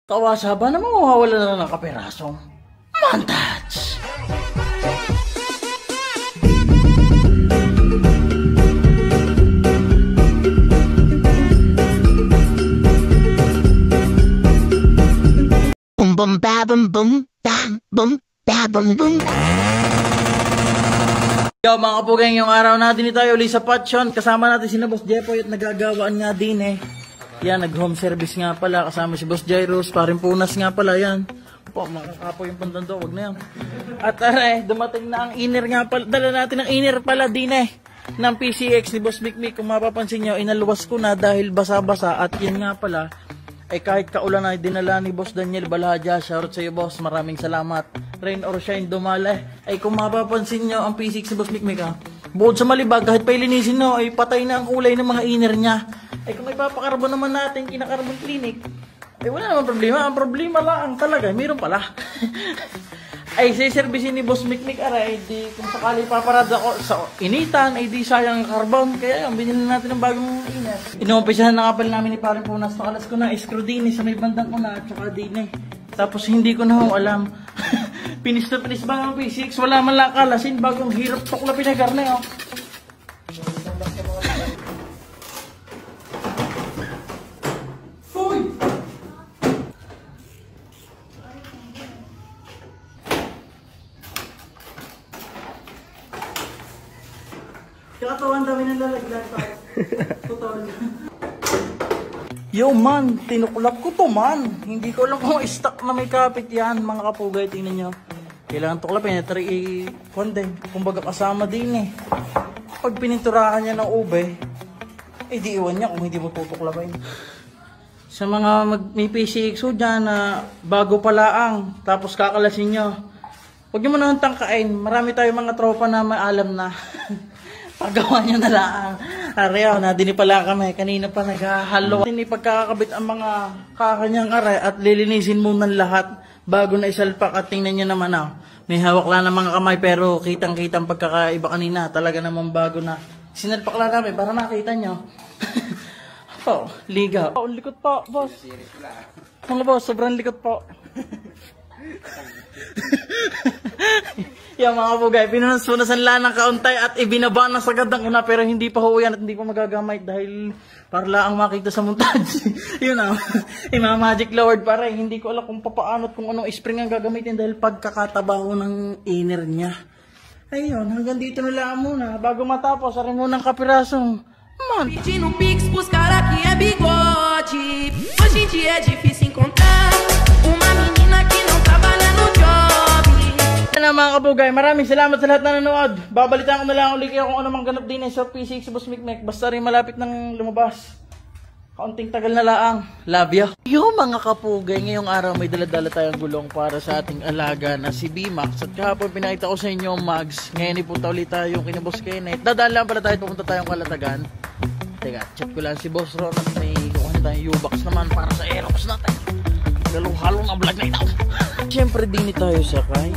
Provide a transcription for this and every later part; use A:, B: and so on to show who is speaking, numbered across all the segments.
A: Kawasa ba naman mawawala na ng kapirasong montage?
B: Boom boom ba boom boom bam boom ba boom boom.
A: Yo mga kapugay, ngayong araw natin tayo ulit sa Patsion. Kasama natin si Boss Jepoy at nagagawaan nga din eh. Yan, nag-home service nga pala. Kasama si Boss Jairus, paring punas nga pala yan. Po, makakapo yung pandando, wag na yan. At aray, dumating na ang inner nga pala. Dala natin ang inner pala din eh. Ng PCX ni Boss Mikmik. Kung mapapansin nyo, inaluwas ko na dahil basa-basa. At yan nga pala, ay kahit kaulan ay dinala ni Boss Daniel Balhaja. Shoutout sa iyo boss, maraming salamat. Rain or shine dumala. Ay kung mapapansin nyo, ang PCX ni Boss Mikmik ha. Bukod sa malibag, kahit pa ilinisin nyo, ay patay na ang kulay ng mga inner niya. Ay kung may papakarbon naman natin, kinakarbon clinic, ay wala naman problema. Ang problema lang talaga, mayroon pala. Ay siservisin ni Boss Mikmik aray, ay di kung sakali paparada ko sa initan, ay di sayang carbon. Kaya yung binili natin ng bagong inner. Inumpisahan na nga pala namin ni Paring Punas. Nakalas ko na scrudini sa may bandang una at saka din eh. Tapos hindi ko na alam. Pinis na pinis ba ang P6? Wala man lang kalasin bagong hirap tukla pinagarne oh. Hoy! Katawan dami ng lalaglag tayo. Totoo. Yo man, tinuklap ko to man. Hindi ko alam kung stock na may kapit yan mga kapugay. Tingnan nyo. Kailangan tuklapin. Ito rin kumbaga kasama din eh. Pag pininturahan niya ng ube, eh di iwan niya kung hindi mo tutuklapin. Sa mga may PCX dyan na bago palaang, tapos kakalasin nyo. Huwag nyo muna tangkain. Marami tayong mga tropa na may alam na. Paggawa nyo na lang. Arayaw, nadini pala kami. Kanina pa naghahalo. Hindi pagkakabit ang mga kakanyang aray at lilinisin muna lahat bago na isalpak. At tingnan nyo naman may hawak lang ng mga kamay pero kitang-kitang pagkakaiba kanina. Talaga namang bago na. Sinalpak lang kami para makita nyo. Oh, liga. Oh, likot po, boss. Mga boss, sobrang likot po. Yung mga kapugay, pinunas-punasan lang ng kauntay at ibinaba na sagad ang una pero hindi pa huyan at hindi pa magagamit dahil para lang makita sa montage. Yun Magic Lord pa rin. Hindi ko alam kung papaano at kung anong spring ang gagamitin dahil pagkakatabaho ng inner niya. Ayun, hanggang dito na lang muna. Bago matapos, arin mo ng kapirasong
C: pedindo pix pros cara que é bigode. Hoje em dia é difícil encontrar uma menina que não trabalha no job.
A: Na mga kapugay, maraming salamat sa lahat na nanood. Babalitaan ko na lang ulit kayo kung ano mang ganap din sa PCX si Boss Mikmik. Basta rin malapit ng lumabas. Kaunting tagal na laang. Love you. Yo mga kapugay, ngayong araw may dala-dala tayong gulong para sa ating alaga na si B-Max. At kahapon pinakita ko sa inyo Mags. Ngayon ipunta ulit tayo kina Boss Kenneth. Dadaan lang pala tayo, pupunta tayong Kalatagan. Teka, chat ko lang si Boss Ron at may kukunin tayong U-Box naman para sa Aerox natin. Halong-halong na vlog na ito. Siyempre din tayo sakay.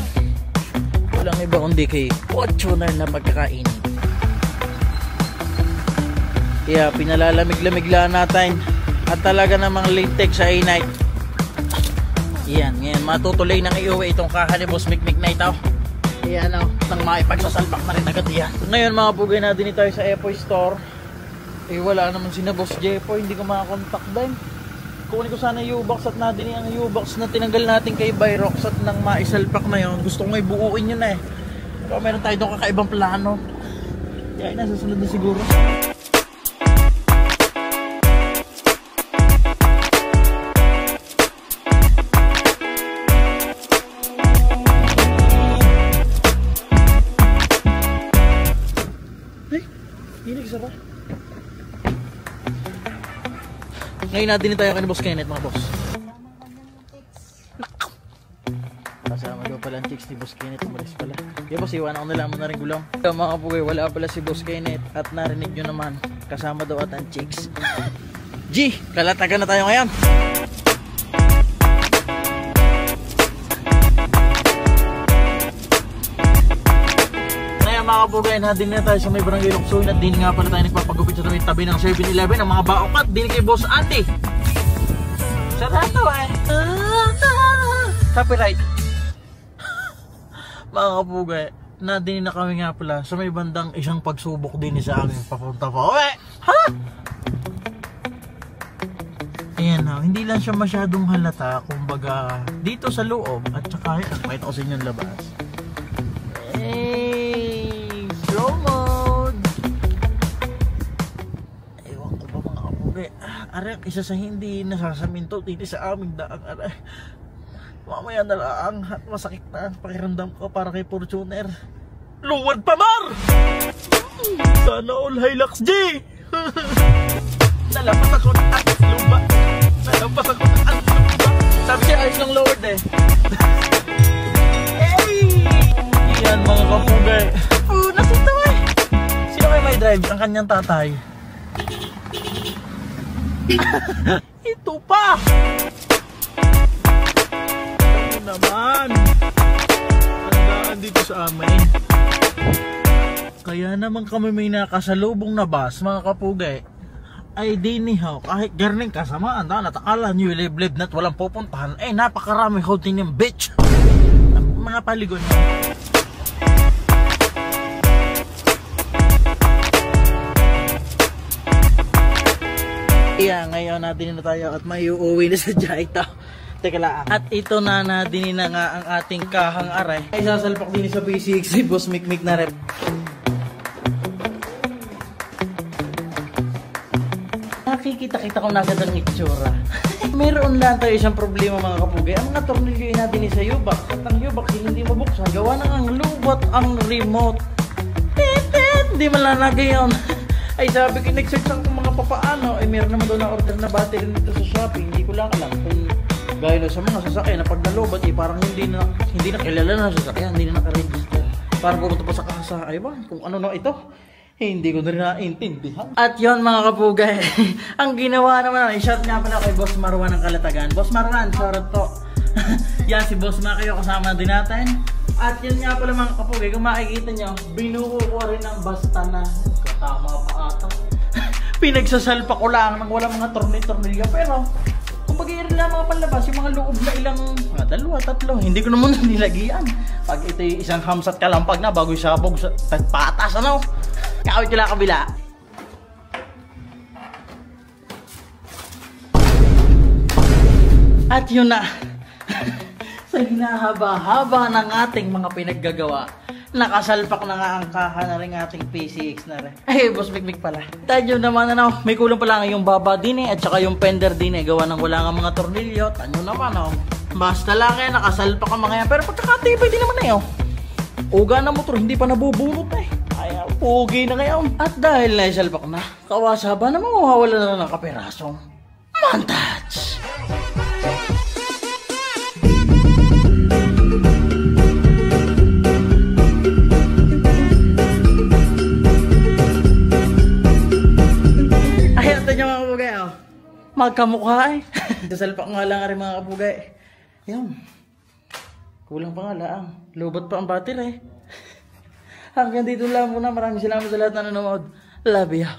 A: Walang iba kundi kay Fortuner na pagkakain. Kaya pinalalamig-lamig lang natin. At talaga namang latex sa A-Night. Yan, ngayon matutuloy nang iuwi itong kaha ni Boss Mikmik na ito. Kaya nang maipagsasalpak na rin agad yan. Ngayon mga pugay na din tayo sa Epoy Store. Eh wala naman si na Boss Jepoy, hindi ko makakontak din. Kunin ko sana U-Box at nadini ang U-Box na tinanggal natin kay Byrox at nang maisalpak na yun. Gusto ko nga ibuuin yun eh. Pero meron tayo doon kakaibang plano. Kaya nasusunod na siguro. Ay, hinig isa ba? Ngayon natin tayo kay Boss Kenneth mga boss. Kasama daw pala ang chicks ni Boss Kenneth. Umalis pala. Kaya boss, iwanan ko na lang mo na rin gulong. Mga kapugay, wala pala si Boss Kenneth. At narinig nyo naman, kasama daw at ang chicks. G, Kalatagan na tayo ngayon. Ngayon mga kapugay, din na tayo sa may barangay Luksoy at din nga pala tayo nagpapagupit sa tabi ng 7-Eleven ang mga baokat din kay Boss Ate. Sarado eh. Copyright. Mga kapugay, nadini na kami nga pala sa may bandang isang pagsubok din sa amin papunta pa uwi. Ha? Ayan na, hindi lang siya masyadong halata, kumbaga dito sa loob at saka pakita ko sa inyo yung labas. Hey, slow mode. Ewan ko ba mga kapugay, aray, isa sa hindi nasasaminto dito sa aming daang aray. Mamaya na lang at masakit na ang pakiramdam ko para kay Fortuner. Luwad pa mar! Sana all Hilux G! Nalapas ako ng atas lupa. Nalapas ako ng atas lupa. Sabi siya ayos lang lowered eh. Hey! Yan mga kapugay. Nasito eh. Sino kayo may drive? Ang kanyang tatay. Ito pa! Naman handaan dito sa amin, kaya naman kami may nakasalubong na bus mga kapugay ay dinihaw kahit garning kasamaan na natakala nyo liblib na't walang pupuntahan eh napakarami holding yung bitch mga paligon nyo. Yeah, ngayon natin na tayo at may uuwi na sa Jaita. Teka lang. At ito na nadini na nga ang ating kahang aray. Ay sasalpak din sa P6 si Boss Mikmik na rep. Nakikita-kita ko nagad ang itsura. Meron lang tayo isang problema mga kapugay. Ang mga tornilyo ay nadini sa U-box. At ang U-box hindi mabuksan. Gawa na ang lubot ang remote. Hindi malalagay yun. Ay sabi ko, nag-search ako mga papaano. Ay meron naman doon na order na battery nito sa Shopee. Hindi ko lang alam kung gaya na sa mga sasakyan na pag nalobat eh parang hindi na kilala na sasakyan, hindi na naka-register. Parang pumunta pa sa kasa, ay ba, kung ano na ito, hindi ko na rin naintindihan. At yon mga kapugay, ang ginawa naman, i-shout nga pala kay Boss Marwan ng Kalatagan. Boss Marwan, shoutout to. Yan si Boss Ma kayo kasama din natin. At yun nga pala mga kapugay, kung makikita nyo, binuko ko rin ng basta na, katama pa ata. Pinagsasalpa ko lang nang walang mga tornilyo, pero kung pag-iirin lang mga panlabas, yung mga loob na ilang, mga dalawa, tatlo, hindi ko naman nilagyan. Pag ito yung isang hamsat kalampag na, bago yung sabog sa patas, ano? Kawit ko lang kabila. At yun na, sa hinahaba-haba ng ating mga pinaggagawa, nakasalpak na nga ang kaha na rin ating PCX na rin. Ay, Boss Mikmik pala. Tayo naman ano, may kulang pala nga yung baba din eh, at saka yung fender din eh, gawa ng wala nga mga tornilyo. Tanyo naman oh. Basta lang eh, nakasalpak ang mga yan. Pero pagkakatibay din naman eh oh. Uga na motor, hindi pa nabubunot eh. Ay, pogi na ngayon. At dahil naisalpak na, kawasaba na mawawala na ng kaperasong montage. Magkamukha eh. Sasalpak nga lang rin mga kapugay. Yan. Kulang pa nga lang. Lobot pa ang battery eh. Hanggang dito lang muna. Maraming salamat sa lahat na nanonood. Love you.